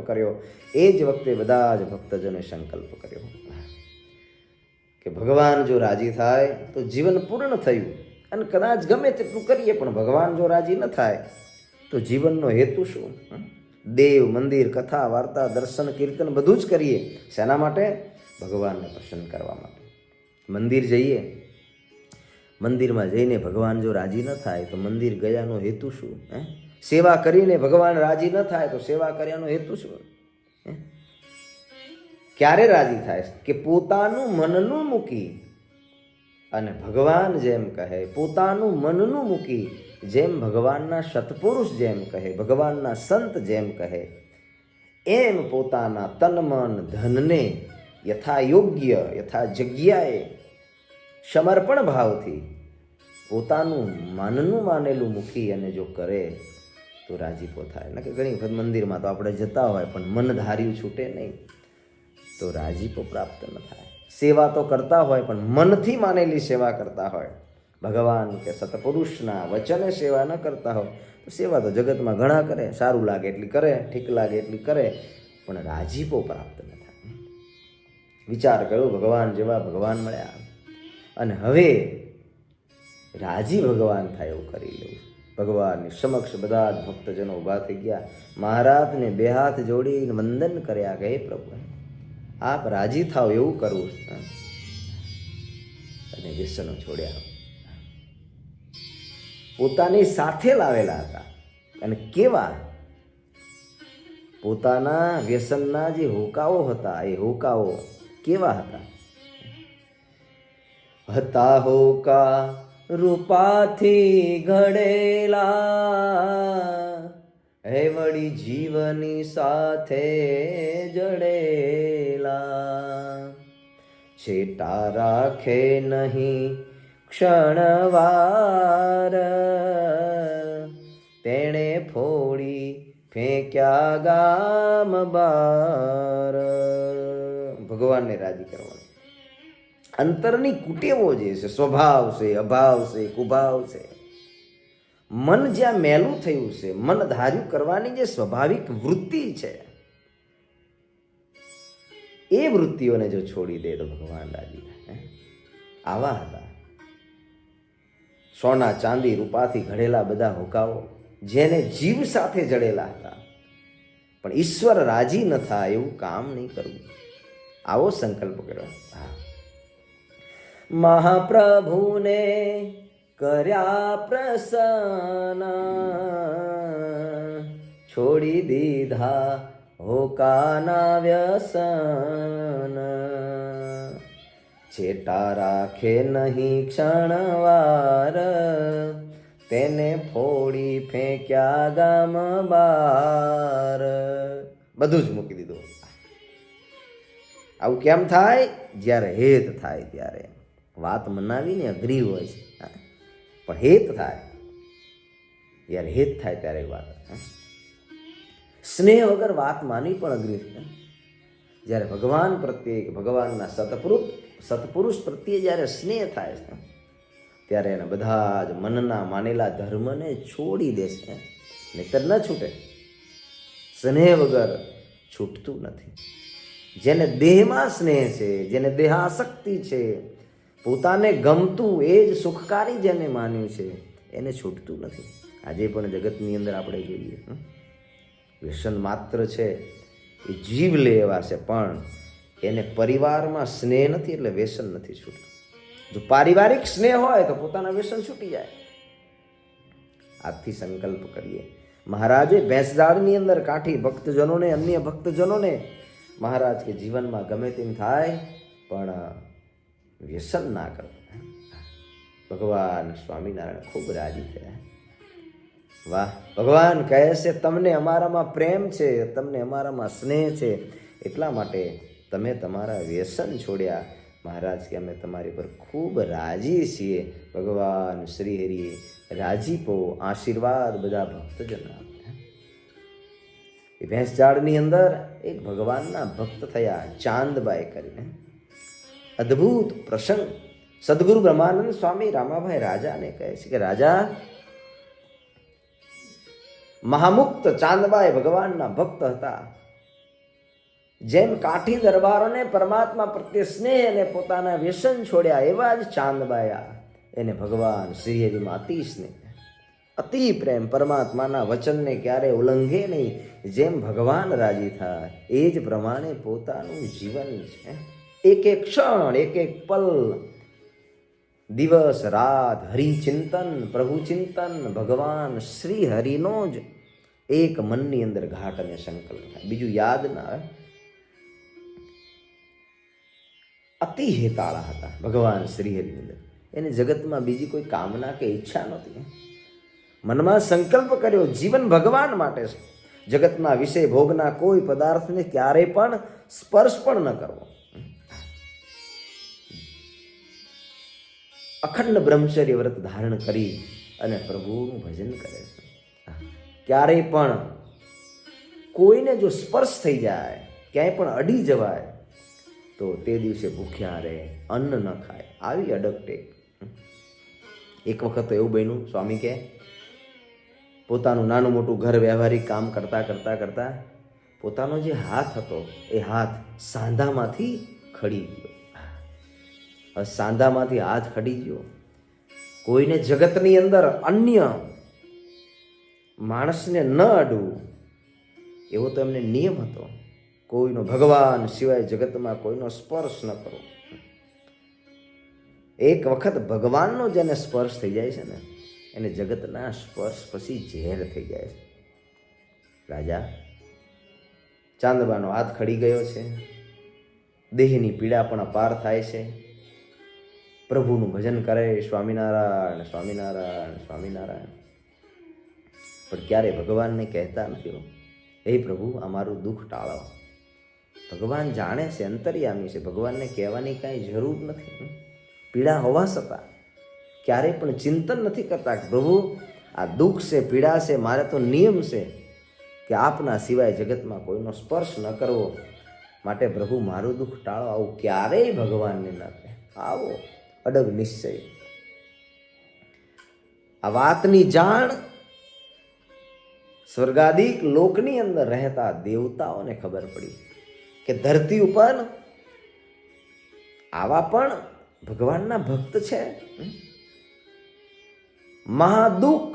કર્યો. એ જ વખતે બધા જ ભક્તજનોએ સંકલ્પ કર્યો કે ભગવાન જો રાજી થાય તો જીવન પૂર્ણ થયું, અને કદાચ ગમે તેટલું કરીએ પણ ભગવાન જો રાજી ન થાય તો જીવનનો હેતુ શું? દેવ, મંદિર, કથા, વાર્તા, દર્શન, કીર્તન બધું જ કરીએ શેના માટે? ભગવાનને પ્રસન્ન કરવા માટે. મંદિર જઈએ, મંદિરમાં જઈને ભગવાન જો રાજી ન થાય તો મંદિર ગયાનો હેતુ શું? સેવા કરીને ભગવાન રાજી ન થાય તો સેવા કર્યાનો હેતુ શું? ક્યારે રાજી થાય? કે પોતાનું મનનું મૂકી અને ભગવાન જેમ કહે, પોતાનું મનનું મૂકી જેમ ભગવાનના સત્પુરુષ જેમ કહે, ભગવાનના સંત જેમ કહે, એમ પોતાના તન મન ધનને યથા યોગ્ય યથા જગ્યાએ સમર્પણ ભાવથી પોતાનું માનનું માનેલું મૂકી અને જો કરે તો રાજીપો થાય. એટલે કે ઘણી વખત મંદિરમાં તો આપણે જતા હોય પણ મન ધાર્યું છૂટે નહીં તો રાજીપો પ્રાપ્ત ન થાય. સેવા તો કરતા હોય પણ મનથી માનેલી સેવા કરતા હોય, ભગવાન કે સત્પુરુષના વચને સેવા ન કરતા હોય તો સેવા તો જગતમાં ઘણા કરે, સારું લાગે એટલી કરે, ઠીક લાગે એટલી કરે, પણ રાજીપો પ્રાપ્ત ન થાય. વિચાર કરો, ભગવાન જેવા ભગવાન મળ્યા અને હવે રાજી ભગવાન થાય એવું કરી લેવું. ભગવાનની સમક્ષ બધા જ ભક્તજનો ઊભા થઈ ગયા, મહારાજને બે હાથ જોડીને વંદન કર્યા કે હે પ્રભુ, આપ રાજી થાવ એવું કરવું, અને વ્યસનો છોડ્યા. પોતાની સાથે લાવેલા હતા અને કેવા પોતાના વ્યસનના જે હોકાઓ હતા એ હોકાઓ કેવા હતા? હતા હોકા રૂપાથી ઘડેલા, હે વળી જીવની સાથે જડેલા, છેટા રાખે નહીં ક્ષણવાર, તેણે ફોડી ફેંક્યા ગામ બાર. ભગવાનને રાજી કરવાનું અંતરની કુટેવો જે છે, સ્વભાવ છે, અભાવ છે, કુભાવ છે, મન જ્યાં મેલું થયું છે, મન ધાર્યું કરવાની જે સ્વાભાવિક વૃત્તિ છે, એ વૃત્તિઓને જો છોડી દે તો ભગવાન રાજી થાય. આવા હતા સોના ચાંદી રૂપાથી ઘડેલા બધા હોકાઓ, જેને જીવ સાથે જડેલા હતા, પણ ઈશ્વર રાજી ન થાય એવું કામ નહીં કરવું. આવો સંકલ્પ કર્યો. મહાપ્રભુને કર્યા પ્રસન્ન, છોડી દીધા હોકાના વ્યસન, છેટા રાખે નહીં ક્ષણવાર, તેને ફોડી ફેંક્યા ગામ બાર. બધું જ મૂકી દીધું. આવું કેમ થાય? જ્યારે હેત થાય ત્યારે. વાત મનાવીને અઘરી હોય છે પણ હેત થાય, જ્યારે હેત થાય ત્યારે વાત. સ્નેહ વગર વાત માનવી પણ અઘરી છે. જ્યારે ભગવાન પ્રત્યે, ભગવાનના સત્પુરુષ પ્રત્યે જ્યારે સ્નેહ થાય છે ત્યારે એના બધા જ મનના માનેલા ધર્મને છોડી દેશે, નહીતર ન છૂટે. સ્નેહ વગર છૂટતું નથી. જેને દેહમાં સ્નેહ છે, જેને દેહાસક્તિ છે, પોતાને ગમતું એ જ સુખકારી જેને માન્યું છે, એને છૂટતું નથી. આજે પણ જગતની અંદર આપણે જોઈએ વ્યસન માત્ર છે એ જીવ લે એવા છે, પણ એને પરિવારમાં સ્નેહ નથી એટલે વ્યસન નથી છૂટતું. જો પારિવારિક સ્નેહ હોય તો પોતાના વ્યસન છૂટી જાય. આજથી સંકલ્પ કરીએ. મહારાજે ભેંસઝાડની અંદર કાઠી ભક્તજનોને, અન્ય ભક્તજનોને મહારાજ કે જીવનમાં ગમે તેમ થાય પણ વ્યસન ના કરો. ભગવાન સ્વામિનારાયણ ખૂબ રાજી થયા. વાહ! ભગવાન કહે છે તમને અમારામાં પ્રેમ છે, તમને અમારામાં સ્નેહ છે, એટલા માટે તમે તમારા વ્યસન છોડ્યા. મહારાજ કે અમે તમારી પર ખૂબ રાજી છીએ. ભગવાન શ્રી હરિએ રાજીપો, આશીર્વાદ બધા ભક્તજન આપ્યા. એ ભેંસઝાડની અંદર એક ભગવાનના ભક્ત થયા, ચાંદબાઈ કરીને. અદ્ભુત પ્રસંગ. સદગુરુ બ્રહ્માનંદ સ્વામી રામાભાઈ રાજાને કહે છે કે રાજા, મહામુક્ત ચાંદબાઈ ભગવાનના ભક્ત હતા. જેમ કાઠી દરબારોને પરમાત્મા પ્રત્યે સ્નેહ અને પોતાના વ્યસન છોડ્યા, એવા જ ચાંદબાયા એને ભગવાન શ્રીહરિમાં અતિ સ્નેહ, અતિ પ્રેમ, પરમાત્માના વચનને ક્યારે ઉલ્લંઘે નહીં. જેમ ભગવાન રાજી થાય એ જ પ્રમાણે પોતાનું જીવન છે. એક એક ક્ષણ, એક એક પલ, દિવસ રાત હરિચિંતન, પ્રભુ ચિંતન, ભગવાન શ્રી હરિનો જ એક મનની અંદર ઘાટ અને સંકલ્પ થાય, બીજું યાદ ના આવે. અતિ હેતાળા હતા ભગવાન શ્રી હરિની અંદર. એને જગતમાં બીજી કોઈ કામના કે ઈચ્છા નહોતી. મનમાં સંકલ્પ કર્યો જીવન ભગવાન માટે છે. જગતના વિષય ભોગના કોઈ પદાર્થને ક્યારેય પણ સ્પર્શ પણ ન કરવો. અખંડ બ્રહ્મચર્ય વ્રત ધારણ કરી અને પ્રભુનું ભજન કરે છે. ક્યારેય પણ કોઈને જો સ્પર્શ થઈ જાય, ક્યાંય પણ અડી જવાય તો તે દિવસે ભૂખ્યા રહે, અન્ન ન ખાય. આવી અડગ ટેક. એક વખત તો એવું બન્યું, સ્વામી કહે પોતાનું નાનું મોટું ઘર વ્યવહારિક કામ કરતા કરતા કરતા પોતાનો જે હાથ હતો એ હાથ સાંધામાંથી ખડી ગયો. સાંધામાંથી હાથ ખડી ગયો. કોઈને જગતની અંદર અન્ય માણસને ન અડવું એવો તો એમને નિયમ હતો. કોઈનો ભગવાન સિવાય જગતમાં કોઈનો સ્પર્શ ન કરવો. એક વખત ભગવાનનો જેને સ્પર્શ થઈ જાય છે ને એને જગતના સ્પર્શ પછી ઝેર થઈ જાય છે. રાજા ચાંદબાનો હાથ ખડી ગયો છે, દેહની પીડા પણ અપાર થાય છે. પ્રભુનું ભજન કરે, સ્વામિનારાયણ સ્વામિનારાયણ સ્વામિનારાયણ, પણ ક્યારે ભગવાનને કહેતા નથી, હે પ્રભુ અમારું દુઃખ ટાળો. ભગવાન જાણે છે, અંતર્યામી છે, ભગવાનને કહેવાની કાંઈ જરૂર નથી. પીડા હોવા છતાં ક્યારેય પણ ચિંતન નથી કરતા કે પ્રભુ આ દુઃખ છે, પીડા છે, મારે તો નિયમ છે કે આપના સિવાય જગતમાં કોઈનો સ્પર્શ ન કરવો, માટે પ્રભુ મારું દુઃખ ટાળો. આવું ક્યારેય ભગવાનને ન કહે. આવો અડગ નિશ્ચય. આ વાતની જાણ સ્વર્ગાદિક લોકની અંદર રહેતા દેવતાઓને ખબર પડી કે ધરતી ઉપર આવા પણ ભગવાનના ભક્ત છે. મહાદુઃખ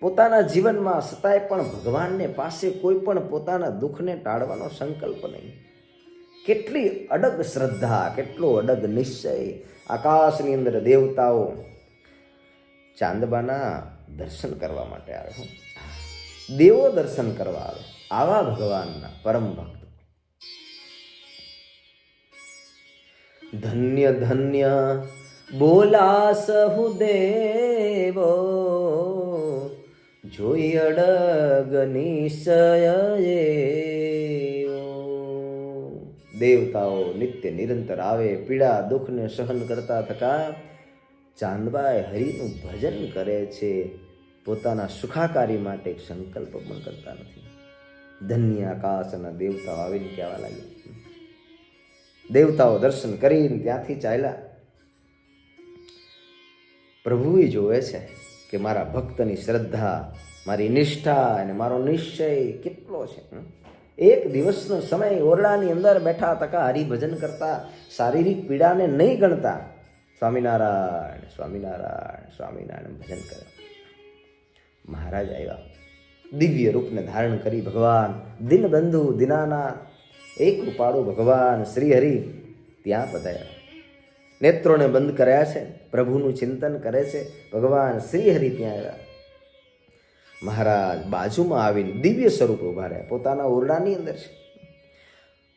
પોતાના જીવનમાં છતાંય પણ ભગવાનને પાસે કોઈ પણ પોતાના દુઃખને ટાળવાનો સંકલ્પ નહીં. કેટલી અડગ શ્રદ્ધા, કેટલો અડગ નિશ્ચય. આકાશની અંદર દેવતાઓ ચાંદબાના દર્શન કરવા માટે આવે. દેવો દર્શન કરવા આવે. આવા ભગવાનના પરમ ભક્ત. ધન્ય ધન્ય બોલા સહુ દેવો, જોઈ અડગ નિશ્ચય. દેવતાઓ નિત્ય નિરંતર આવે, પીડા દુઃખને સહન કરતા થકા ચાંદબાએ હરિનું ભજન કરે છે. પોતાના સુખાકારી માટે એક સંકલ્પ પણ કરતા નથી. ધન્ય આકાશના દેવતાઓ આવીને કહેવા લાગ્યા. દેવતાઓ દર્શન કરીને ત્યાંથી ચાલ્યા. પ્રભુએ જોવે છે કે મારા ભક્તની શ્રદ્ધા, મારી નિષ્ઠા અને મારો નિશ્ચય કેટલો છે. એક દિવસનો સમય ઓરડાની અંદર બેઠા તકા હરિભજન કરતા, શારીરિક પીડાને નહીં ગણતા સ્વામિનારાયણ સ્વામિનારાયણ સ્વામિનારાયણ ભજન કરે. મહારાજ આવ્યા, દિવ્ય રૂપને ધારણ કરી ભગવાન દિનબંધુ દિનાનાથ, એક કૃપાળુ ભગવાન શ્રી હરિ ત્યાં પધાર્યા. નેત્રોને બંધ કર્યા છે, પ્રભુનું ચિંતન કરે છે. ભગવાન શ્રી હરિ ત્યાં આવ્યા. મહારાજ બાજુમાં આવીને દિવ્ય સ્વરૂપે ઉભા રહ્યા. પોતાના ઓરડાની અંદર છે.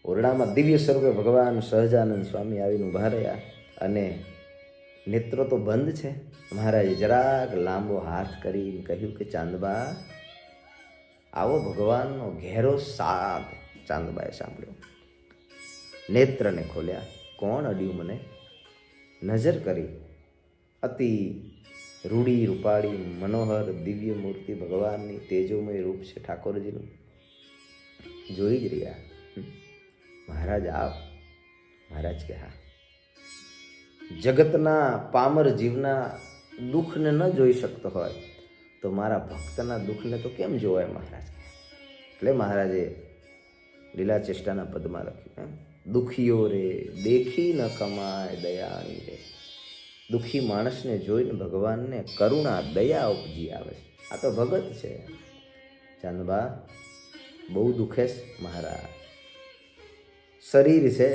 ઓરડામાં દિવ્ય સ્વરૂપે ભગવાન સહજાનંદ સ્વામી આવીને ઉભા રહ્યા અને નેત્રો તો બંધ છે. મહારાજે જરાક લાંબો હાથ કરીને કહ્યું કે ચાંદબા આવો. ભગવાનનો ઘેરો સાદ ચાંદબાએ સાંભળ્યો. નેત્રને ખોલ્યા. કોણ અડ્યું મને? નજર કરી. અતિ રૂડી રૂપાળી મનોહર દિવ્ય મૂર્તિ ભગવાનની, તેજોમય રૂપ છે ઠાકોરજીનું. જોઈ જ રહ્યા. મહારાજ આપ? મહારાજ કે હા. જગતના પામર જીવના દુઃખને ન જોઈ શકતો હોય તો મારા ભક્તના દુઃખને તો કેમ જોવાય મહારાજ? એટલે મહારાજે લીલા ચેષ્ટાના પદમાં લખ્યું, દુખીઓ રે દેખી ન કમાય દયાણી રે. દુઃખી માણસને જોઈને ભગવાનને કરુણા દયા ઉપજી આવે છે. આ તો ભગત છે. ચાંદબા બહુ દુખે છે મહારાજ. શરીર છે,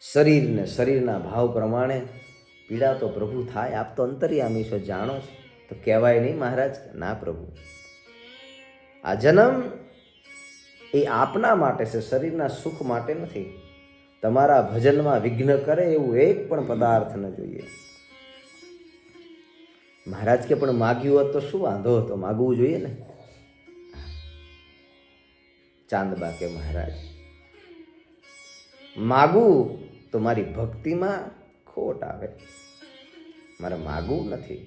શરીરને શરીરના ભાવ પ્રમાણે પીડા તો પ્રભુ થાય. આપ તો અંતર્યામી છો, જાણો છો, તો કહેવાય નહીં મહારાજ? ના પ્રભુ, આ જન્મ એ આપના માટે છે, શરીરના સુખ માટે નથી. તમારા ભજનમાં વિઘ્ન કરે એવું એક પણ પદાર્થ ન જોઈએ. મહારાજ કે પણ માગ્યું હોત તો શું વાંધો હતો? માગવું જોઈએ ને. ચાંદબા કે મહારાજ માગવું તો મારી ભક્તિમાં ખોટ આવે, મારે માગવું નથી.